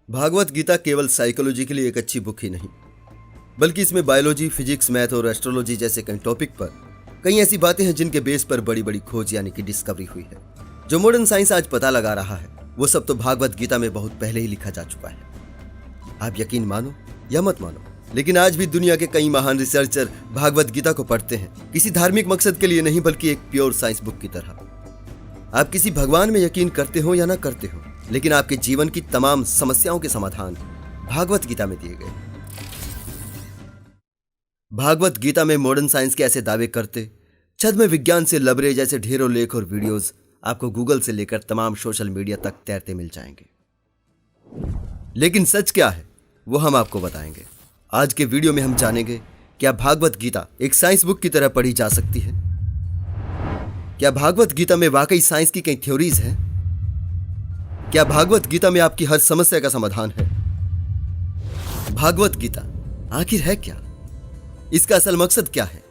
भागवत गीता केवल साइकोलॉजी के लिए एक अच्छी बुक ही नहीं, बल्कि इसमें बायोलॉजी, फिजिक्स, मैथ और एस्ट्रोलॉजी जैसे कई टॉपिक पर कई ऐसी बातें हैं जिनके बेस पर बड़ी बड़ी खोज यानी कि डिस्कवरी हुई है। जो मॉडर्न साइंस आज पता लगा रहा है वो सब तो भागवत गीता में बहुत पहले ही लिखा जा चुका है। आप यकीन मानो या मत मानो, लेकिन आज भी दुनिया के कई महान रिसर्चर भागवत गीता को पढ़ते हैं, किसी धार्मिक मकसद के लिए नहीं बल्कि एक प्योर साइंस बुक की तरह। आप किसी भगवान में यकीन करते हो या ना करते हो, लेकिन आपके जीवन की तमाम समस्याओं के समाधान भागवत गीता में दिए गए। भागवत गीता में मॉडर्न साइंस के ऐसे दावे करते, छद्म में विज्ञान से लबरे जैसे ढेरों लेख और वीडियोस आपको गूगल से लेकर तमाम सोशल मीडिया तक तैरते मिल जाएंगे। लेकिन सच क्या है वो हम आपको बताएंगे। आज के वीडियो में हम जानेंगे, क्या भागवत गीता एक साइंस बुक की तरह पढ़ी जा सकती है? क्या भागवत गीता में वाकई साइंस की कई थ्योरीज हैं? क्या भागवत गीता में आपकी हर समस्या का समाधान है? भागवत गीता आखिर है क्या? इसका असल मकसद क्या है?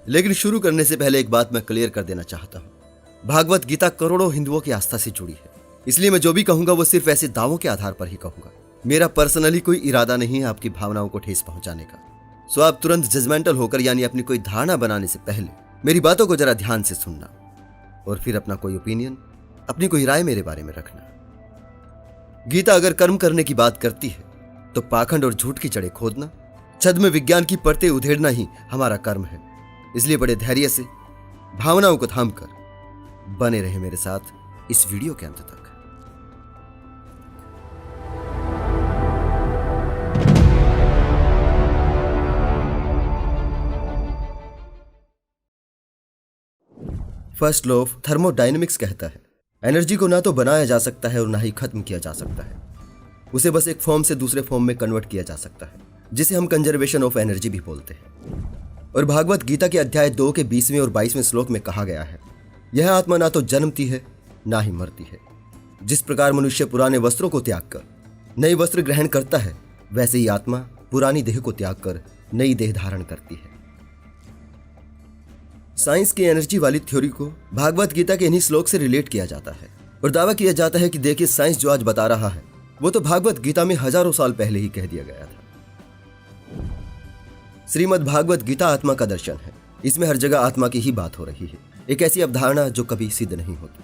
लेकिन शुरू करने से पहले एक बात मैं क्लियर कर देना चाहता हूं। भागवत गीता करोड़ों हिंदुओं की आस्था से जुड़ी है, इसलिए मैं जो भी कहूंगा वो सिर्फ ऐसे दावों के आधार पर ही कहूंगा। मेरा पर्सनली कोई इरादा नहीं है आपकी भावनाओं को ठेस पहुंचाने का। सो आप तुरंत जजमेंटल होकर यानी अपनी कोई धारणा बनाने से पहले मेरी बातों को जरा ध्यान से सुनना और फिर अपना कोई ओपिनियन, अपनी कोई राय मेरे बारे में रखना। गीता अगर कर्म करने की बात करती है तो पाखंड और झूठ की जड़ें खोदना, छद्म विज्ञान की परतें उधेड़ना ही हमारा कर्म है। इसलिए बड़े धैर्य से भावनाओं को थामकर बने रहे मेरे साथ इस वीडियो के अंत तक। फर्स्ट लॉ ऑफ थर्मोडायनेमिक्स कहता है, एनर्जी को ना तो बनाया जा सकता है और ना ही खत्म किया जा सकता है। उसे बस एक फॉर्म से दूसरे फॉर्म में कन्वर्ट किया जा सकता है, जिसे हम कंजर्वेशन ऑफ एनर्जी भी बोलते हैं। और भागवत गीता के अध्याय 2 के 20वें और 22वें श्लोक में कहा गया है, यह आत्मा ना तो जन्मती है ना ही मरती है। जिस प्रकार मनुष्य पुराने वस्त्रों को त्याग कर नए वस्त्र ग्रहण करता है, वैसे ही आत्मा पुरानी देह को त्याग कर नई देह धारण करती है। साइंस की एनर्जी वाली थ्योरी को भागवत गीता के इन्हीं श्लोक से रिलेट किया जाता है और दावा किया जाता है कि देखिए, साइंस जो आज बता रहा है वो तो भागवत गीता में हजारों साल पहले ही कह दिया गया था। श्रीमद् भागवत गीता आत्मा का दर्शन है। इसमें हर जगह आत्मा की ही बात हो रही है, एक ऐसी अवधारणा जो कभी सिद्ध नहीं होती।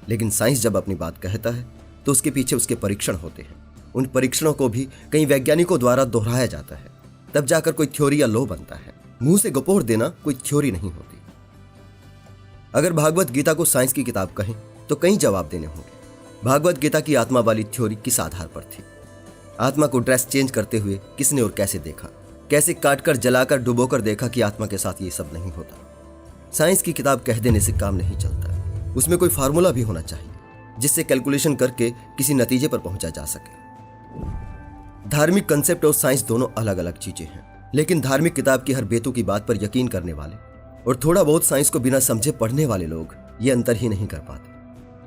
लेकिन साइंस जब अपनी बात कहता है तो उसके पीछे उसके परीक्षण होते हैं। उन परीक्षणों को भी कई वैज्ञानिकों द्वारा दोहराया जाता है, तब जाकर कोई थ्योरी या लॉ बनता है। मुंह से गपोड़ देना कोई थ्योरी नहीं होती। अगर भागवत गीता को साइंस की किताब कहें तो कई जवाब देने होंगे। भागवत गीता की आत्मा वाली थ्योरी किस आधार पर थी? आत्मा को ड्रेस चेंज करते हुए किसने और कैसे देखा? कैसे काटकर, जलाकर, डुबोकर देखा कि आत्मा के साथ ये सब नहीं होता? साइंस की किताब कह देने से काम नहीं चलता। उसमें कोई फार्मूला भी होना चाहिए जिससे कैलकुलेशन करके किसी नतीजे पर पहुंचा जा सके। धार्मिक कंसेप्ट और साइंस दोनों अलग अलग चीजें हैं, लेकिन धार्मिक किताब की हर बेतु की बात पर यकीन करने वाले और थोड़ा बहुत साइंस को बिना समझे पढ़ने वाले लोग ये अंतर ही नहीं कर पाते।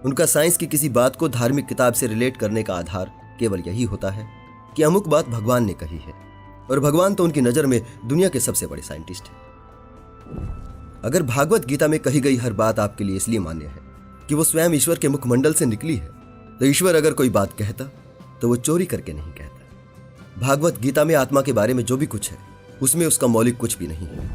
उनका साइंस की किसी बात को धार्मिक किताब से रिलेट करने का आधार केवल यही होता है कि अमुक बात भगवान ने कही है, और भगवान तो उनकी नजर में दुनिया के सबसे बड़े साइंटिस्ट हैं। अगर भागवत गीता में कही गई हर बात आपके लिए इसलिए मान्य है कि वो स्वयं ईश्वर के मुखमंडल से निकली है, तो ईश्वर अगर कोई बात कहता तो वो चोरी करके नहीं कहता। भागवत गीता में आत्मा के बारे में जो भी कुछ है उसमें उसका मौलिक कुछ भी नहीं है।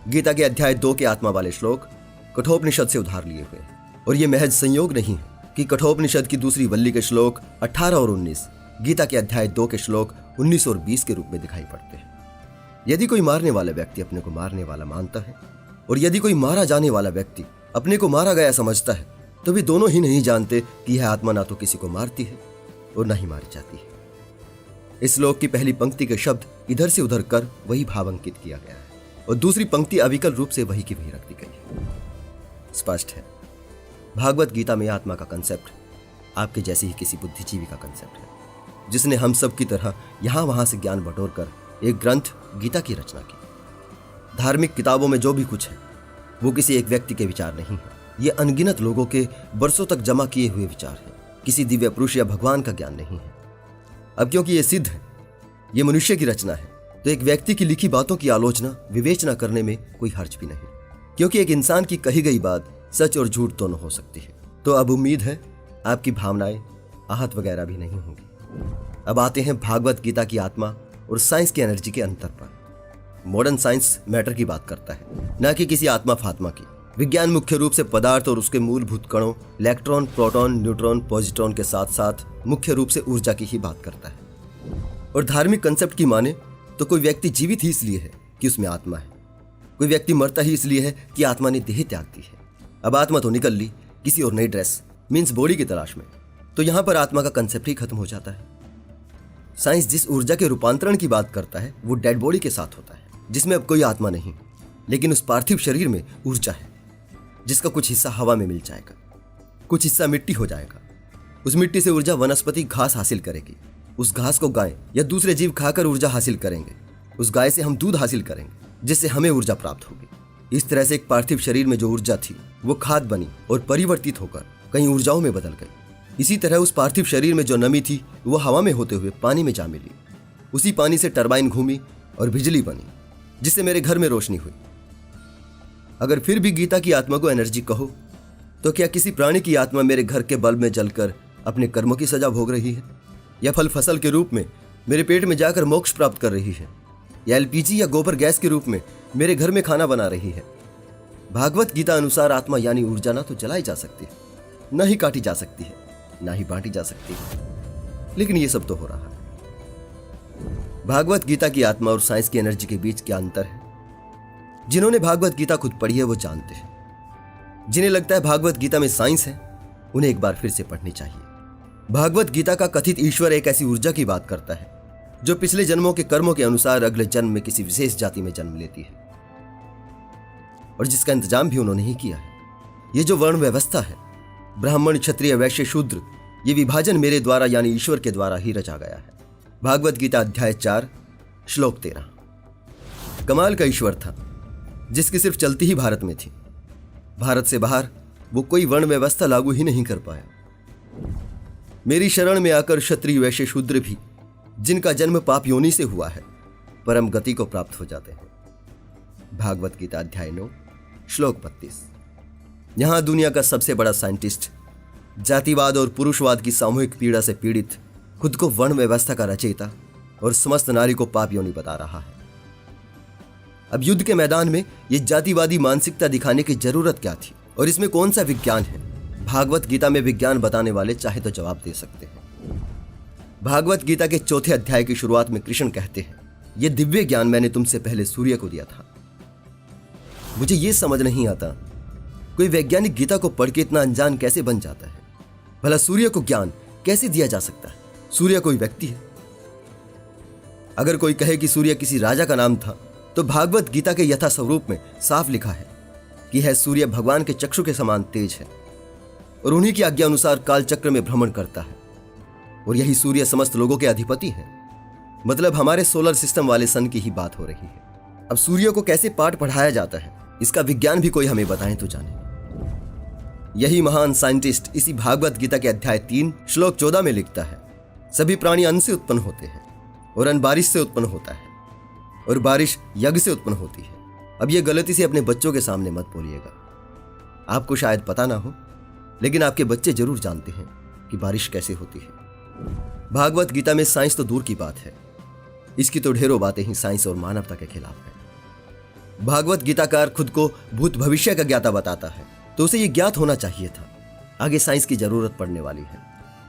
गीता के अध्याय 2 के आत्मा वाले श्लोक कठोपनिषद से उधार लिए हुए हैं, और ये महज संयोग नहीं है कि कठोपनिषद की दूसरी वल्ली के श्लोक 18 और 19 गीता के अध्याय 2 के श्लोक 19 और 20 के रूप में दिखाई पड़ते हैं। यदि कोई मारने वाला व्यक्ति अपने को मारने वाला मानता है और यदि कोई मारा जाने वाला व्यक्ति अपने को मारा गया समझता है, तो वे दोनों ही नहीं जानते कि यह आत्मा ना तो किसी को मारती है और ना ही मारी जाती है। इस श्लोक की पहली पंक्ति के शब्द इधर से उधर कर वही भावांकित किया गया है और दूसरी पंक्ति अविकल रूप से वही की वही रख दी गई है। स्पष्ट है, भागवत गीता में आत्मा का कंसेप्ट आपके जैसे ही किसी बुद्धिजीवी का कंसेप्ट है, जिसने हम सब की तरह यहां वहां से ज्ञान बटोर कर एक ग्रंथ गीता की रचना की। धार्मिक किताबों में जो भी कुछ है वो किसी एक व्यक्ति के विचार नहीं है, ये अनगिनत लोगों के बरसों तक जमा किए हुए विचार हैं। किसी दिव्य पुरुष या भगवान का ज्ञान नहीं है। अब क्योंकि ये सिद्ध है, ये मनुष्य की रचना है, तो एक व्यक्ति की लिखी बातों की आलोचना, विवेचना करने में कोई हर्ज भी नहीं, क्योंकि एक इंसान की कही गई बात सच और झूठ दोनों हो सकती है। तो अब उम्मीद है आपकी भावनाएं, आहत वगैरह भी नहीं होंगी। अब आते हैं भागवत गीता की आत्मा और साइंस की एनर्जी के अंतर पर। मॉडर्न साइंस मैटर की बात करता है, न कि किसी आत्मा फात्मा की। विज्ञान मुख्य रूप से पदार्थ और उसके मूलभूत कणों इलेक्ट्रॉन, प्रोटॉन, न्यूट्रॉन, पॉजिट्रॉन के साथ साथ मुख्य रूप से ऊर्जा की ही बात करता है। और धार्मिक कंसेप्ट की माने तो कोई व्यक्ति जीवित ही इसलिए है कि उसमें आत्मा है, कोई व्यक्ति मरता ही इसलिए है कि आत्मा ने देह त्याग दी है। अब आत्मा तो निकल ली किसी और नई ड्रेस मीन्स बॉडी की तलाश में, तो यहां पर आत्मा का कंसेप्ट ही खत्म हो जाता है। साइंस जिस ऊर्जा के रूपांतरण की बात करता है वो डेड बॉडी के साथ होता है, जिसमें अब कोई आत्मा नहीं, लेकिन उस पार्थिव शरीर में ऊर्जा है, जिसका कुछ हिस्सा हवा में मिल जाएगा, कुछ हिस्सा मिट्टी हो जाएगा। उस मिट्टी से ऊर्जा वनस्पति घास हासिल करेगी, उस घास को गाय या दूसरे जीव खाकर ऊर्जा हासिल करेंगे, उस गाय से हम दूध हासिल करेंगे, जिससे हमें ऊर्जा प्राप्त होगी। इस तरह से एक पार्थिव शरीर में जो ऊर्जा थी वो खाद बनी और परिवर्तित होकर कई ऊर्जाओं में बदल गई। इसी तरह उस पार्थिव शरीर में जो नमी थी वो हवा में होते हुए पानी में जा मिली। उसी पानी से टरबाइन घूमी और बिजली बनी, जिससे मेरे घर में रोशनी हुई। अगर फिर भी गीता की आत्मा को एनर्जी कहो तो क्या किसी प्राणी की आत्मा मेरे घर के बल्ब में जलकर अपने कर्मों की सजा भोग रही है, या फल फसल के रूप में मेरे पेट में जाकर मोक्ष प्राप्त कर रही है, या एलपीजी या गोबर गैस के रूप में मेरे घर में खाना बना रही है? भागवत गीता अनुसार आत्मा यानी ऊर्जा ना तो जलाई जा सकती है, ना ही काटी जा सकती है, ना ही बांटी जा सकती है, लेकिन ये सब तो हो रहा है। भागवत गीता की आत्मा और साइंस की एनर्जी के बीच क्या अंतर है? जिन्होंने भागवत गीता खुद पढ़ी है वो जानते हैं। जिन्हें लगता है भागवत गीता में साइंस है, उन्हें एक बार फिर से पढ़नी चाहिए। भागवत गीता का कथित ईश्वर एक ऐसी ऊर्जा की बात करता है जो पिछले जन्मों के कर्मों के अनुसार अगले जन्म में किसी विशेष जाति में जन्म लेती है, और जिसका इंतजाम भी उन्होंने ही किया है। ये जो वर्ण व्यवस्था है, ब्राह्मण, क्षत्रिय, वैश्य, शूद्र, ये विभाजन मेरे द्वारा यानी ईश्वर के द्वारा ही रचा गया है। भागवत गीता अध्याय 4 श्लोक 13। कमाल का ईश्वर था जिसकी सिर्फ चलती ही भारत में थी। भारत से बाहर वो कोई वर्ण व्यवस्था लागू ही नहीं कर पाया। मेरी शरण में आकर क्षत्रिय, वैश्य, शूद्र भी, जिनका जन्म पाप योनि से हुआ है, परम गति को प्राप्त हो जाते हैं। भागवत गीता अध्याय 9 श्लोक 32। यहां दुनिया का सबसे बड़ा साइंटिस्ट जातिवाद और पुरुषवाद की सामूहिक पीड़ा से पीड़ित खुद को वर्ण व्यवस्था का रचयिता और समस्त नारी को पाप योनि बता रहा है। अब युद्ध के मैदान में ये जातिवादी मानसिकता दिखाने की जरूरत क्या थी, और इसमें कौन सा विज्ञान है? भागवत गीता में विज्ञान बताने वाले चाहे तो जवाब दे सकते हैं। भागवत गीता के 4थे अध्याय की शुरुआत में कृष्ण कहते हैं, यह दिव्य ज्ञान मैंने तुमसे पहले सूर्य को दिया था। मुझे यह समझ नहीं आता कोई वैज्ञानिक गीता को पढ़ के इतना अनजान कैसे बन जाता है। भला सूर्य को ज्ञान कैसे दिया जा सकता है? सूर्य कोई व्यक्ति है? अगर कोई कहे कि सूर्य किसी राजा का नाम था, तो भागवत गीता के यथा स्वरूप में साफ लिखा है कि यह सूर्य भगवान के चक्षु के समान तेज है और उन्हीं की आज्ञा अनुसार काल चक्र में भ्रमण करता है, और यही सूर्य समस्त लोगों के अधिपति है। मतलब हमारे सोलर सिस्टम वाले सन की ही बात हो रही है। अब सूर्य को कैसे पाठ पढ़ाया जाता है, इसका विज्ञान भी कोई हमें बताएं तो जाने। यही महान साइंटिस्ट इसी भागवत गीता के अध्याय 3 श्लोक 14 में लिखता है, सभी प्राणी अन्न से उत्पन्न होते हैं और अन्न बारिश से उत्पन्न होता है और बारिश यज्ञ से उत्पन्न होती है। अब यह गलती से अपने बच्चों के सामने मत बोलिएगा। आपको शायद पता ना हो, लेकिन आपके बच्चे जरूर जानते हैं कि बारिश कैसे होती है। भागवत गीता में साइंस तो दूर की बात है, इसकी तो ढेरों बातें ही साइंस और मानवता के खिलाफ है। भागवत गीताकार खुद को भूत भविष्य का ज्ञाता बताता है, तो उसे यह ज्ञात होना चाहिए था आगे साइंस की जरूरत पड़ने वाली है।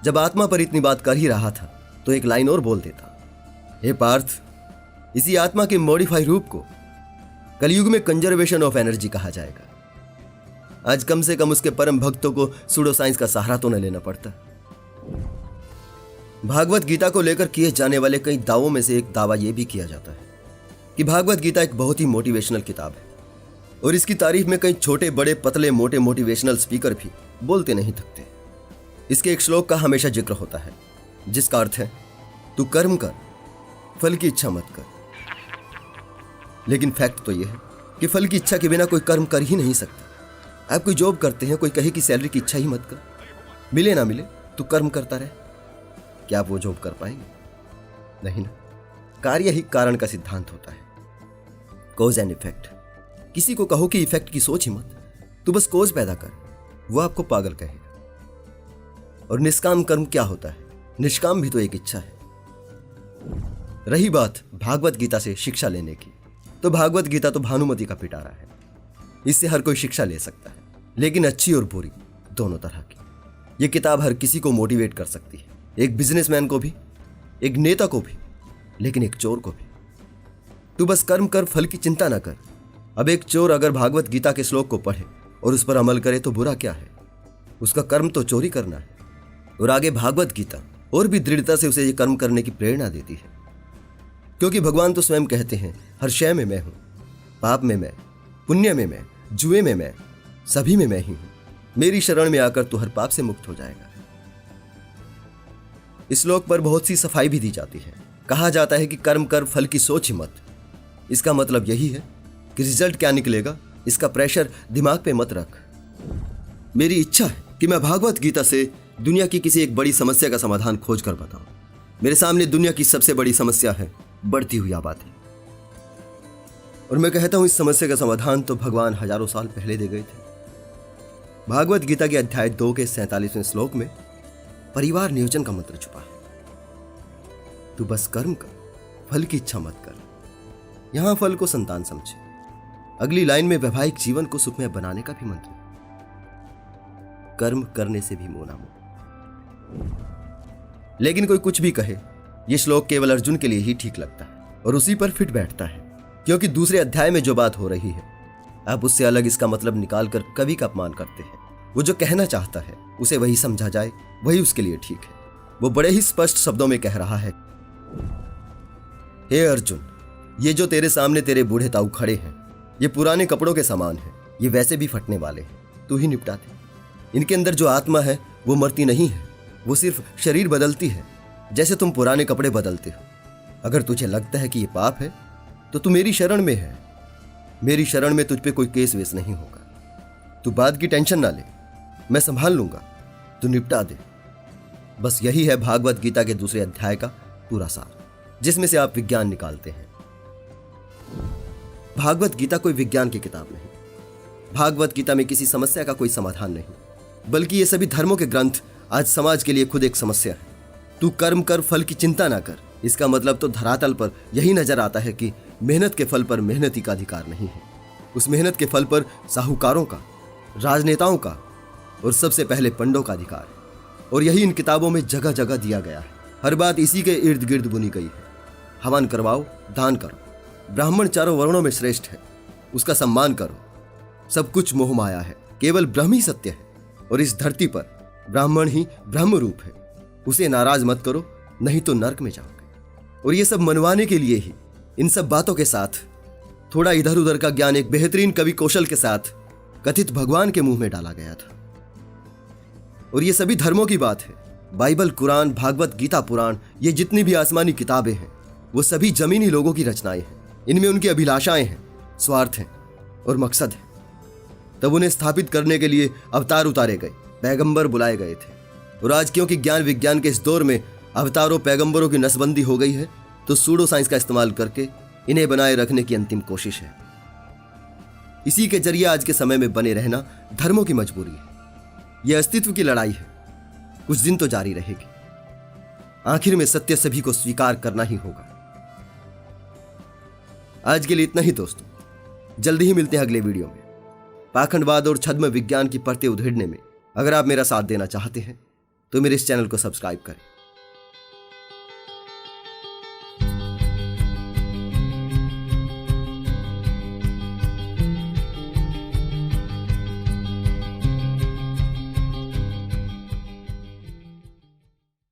जब आत्मा पर इतनी बात कर ही रहा था तो एक लाइन और बोल देता, हे पार्थ, इसी आत्मा के मॉडिफाई रूप को कलयुग में कंजर्वेशन ऑफ एनर्जी कहा जाएगा। आज कम से कम उसके परम भक्तों को सूडो साइंस का सहारा तो न लेना पड़ता। भागवत गीता को लेकर किए जाने वाले कई दावों में से एक दावा यह भी किया जाता है कि भागवत गीता एक बहुत ही मोटिवेशनल किताब है, और इसकी तारीफ में कई छोटे बड़े पतले मोटे मोटिवेशनल स्पीकर भी बोलते नहीं थकते। इसके एक श्लोक का हमेशा जिक्र होता है जिसका अर्थ है, तू कर्म कर, फल की इच्छा मत कर। लेकिन फैक्ट तो यह है कि फल की इच्छा के बिना कोई कर्म कर ही नहीं सकता। आप कोई जॉब करते हैं, कोई कहे कि सैलरी की इच्छा ही मत कर, मिले ना मिले तू कर्म करता रहे, क्या आप वो जॉब कर पाएंगे? नहीं ना। कार्य ही कारण का सिद्धांत होता है, कॉज एंड इफेक्ट। किसी को कहो कि इफेक्ट की सोच ही मत, तू बस कॉज पैदा कर, वो आपको पागल कहेगा। और निष्काम कर्म क्या होता है? निष्काम भी तो एक इच्छा है। रही बात भागवत गीता से शिक्षा लेने की, तो भागवत गीता तो भानुमति का पिटारा है। इससे हर कोई शिक्षा ले सकता है, लेकिन अच्छी और बुरी दोनों तरह की। यह किताब हर किसी को मोटिवेट कर सकती है, एक बिजनेसमैन को भी, एक नेता को भी, लेकिन एक चोर को भी। तू बस कर्म कर, फल की चिंता न कर। अब एक चोर अगर भागवत गीता के श्लोक को पढ़े और उस पर अमल करे तो बुरा क्या है? उसका कर्म तो चोरी करना है। और आगे भागवत गीता और भी दृढ़ता से उसे ये कर्म करने की प्रेरणा देती है, क्योंकि भगवान तो स्वयं कहते हैं हर शय में मैं हूं, पाप में मैं, पुण्य में मैं, जुए में मैं, सभी में मैं ही हूं। मेरी शरण में आकर तू हर पाप से मुक्त हो जाएगा। इस श्लोक पर बहुत सी सफाई भी दी जाती है। कहा जाता है कि कर्म कर, फल की सोच ही मत। इसका मतलब यही है कि रिजल्ट क्या निकलेगा इसका प्रेशर दिमाग पे मत रख। मेरी इच्छा है कि मैं भागवत गीता से दुनिया की किसी एक बड़ी समस्या का समाधान खोज कर बताऊं। मेरे सामने दुनिया की सबसे बड़ी समस्या है बढ़ती हुई आबादी, और मैं कहता हूं इस समस्या का समाधान तो भगवान हजारों साल पहले दे गए थे। भागवत गीता के अध्याय 2 के 47वें श्लोक में परिवार नियोजन का मंत्र छुपा है। तू बस कर्म कर, फल की इच्छा मत कर। यहां फल को संतान समझे। अगली लाइन में वैवाहिक जीवन को सुखमय बनाने का भी मंत्र। कर्म करने से भी मोह ना मोह। लेकिन कोई कुछ भी कहे, यह श्लोक केवल अर्जुन के लिए ही ठीक लगता है और उसी पर फिट बैठता है, क्योंकि दूसरे अध्याय में जो बात हो रही है आप उससे अलग इसका मतलब निकालकर कवि का अपमान करते हैं। वो जो कहना चाहता है उसे वही समझा जाए, वही उसके लिए ठीक है। वो बड़े ही स्पष्ट शब्दों में कह रहा है, हे अर्जुन, ये जो तेरे सामने तेरे बूढ़े ताऊ खड़े हैं, ये पुराने कपड़ों के समान है। ये वैसे भी फटने वाले हैं, तू ही निपटा दे। इनके अंदर जो आत्मा है वो मरती नहीं है, वो सिर्फ शरीर बदलती है, जैसे तुम पुराने कपड़े बदलते हो। अगर तुझे लगता है कि ये पाप है तो तू मेरी शरण में है। मेरी शरण में तुझ पे कोई केस वेस नहीं होगा। तू बात की टेंशन ना ले, मैं संभाल लूंगा, तू निपटा दे। बस यही है भागवत गीता के दूसरे अध्याय का पूरा सार, जिसमें से आप विज्ञान निकालते हैं। भागवत गीता कोई विज्ञान की किताब नहीं। भागवत गीता में किसी समस्या का कोई समाधान नहीं, बल्कि ये सभी धर्मों के ग्रंथ आज समाज के लिए खुद एक समस्या है। तू कर्म कर, फल की चिंता ना कर। इसका मतलब तो धरातल पर यही नजर आता है कि मेहनत के फल पर मेहनती का अधिकार नहीं है। उस मेहनत के फल पर साहूकारों का, राजनेताओं का और सबसे पहले पंडों का अधिकार है। और यही इन किताबों में जगह जगह दिया गया है। हर बात इसी के इर्द गिर्द बुनी गई है। हवन करवाओ, दान करो, ब्राह्मण चारों वर्णों में श्रेष्ठ है, उसका सम्मान करो। सब कुछ मोह माया है, केवल ब्रह्म ही सत्य है। और इस धरती पर ब्राह्मण ही ब्रह्म रूप है। उसे नाराज मत करो, नहीं तो नरक में जाओगे। और ये सब मनवाने के लिए ही इन सब बातों के साथ थोड़ा इधर उधर का ज्ञान एक बेहतरीन कवि कौशल के साथ कथित भगवान के मुंह में डाला गया था। और ये सभी धर्मों की बात है। बाइबल, कुरान, भागवत गीता, पुराण, ये जितनी भी आसमानी किताबें हैं वो सभी जमीनी लोगों की रचनाएं हैं। इनमें उनकी अभिलाषाएं हैं, स्वार्थ हैं और मकसद है। तब उन्हें स्थापित करने के लिए अवतार उतारे गए, पैगंबर बुलाए गए थे। और आज क्योंकि ज्ञान विज्ञान के इस दौर में अवतारों पैगंबरों की नसबंदी हो गई है, तो सूडो साइंस का इस्तेमाल करके इन्हें बनाए रखने की अंतिम कोशिश है। इसी के जरिए आज के समय में बने रहना धर्मों की मजबूरी है। यह अस्तित्व की लड़ाई है, कुछ दिन तो जारी रहेगी। आखिर में सत्य सभी को स्वीकार करना ही होगा। आज के लिए इतना ही दोस्तों, जल्दी ही मिलते हैं अगले वीडियो में। पाखंडवाद और छद्म विज्ञान की परतें उधेड़ने में अगर आप मेरा साथ देना चाहते हैं तो मेरे इस चैनल को सब्सक्राइब करें।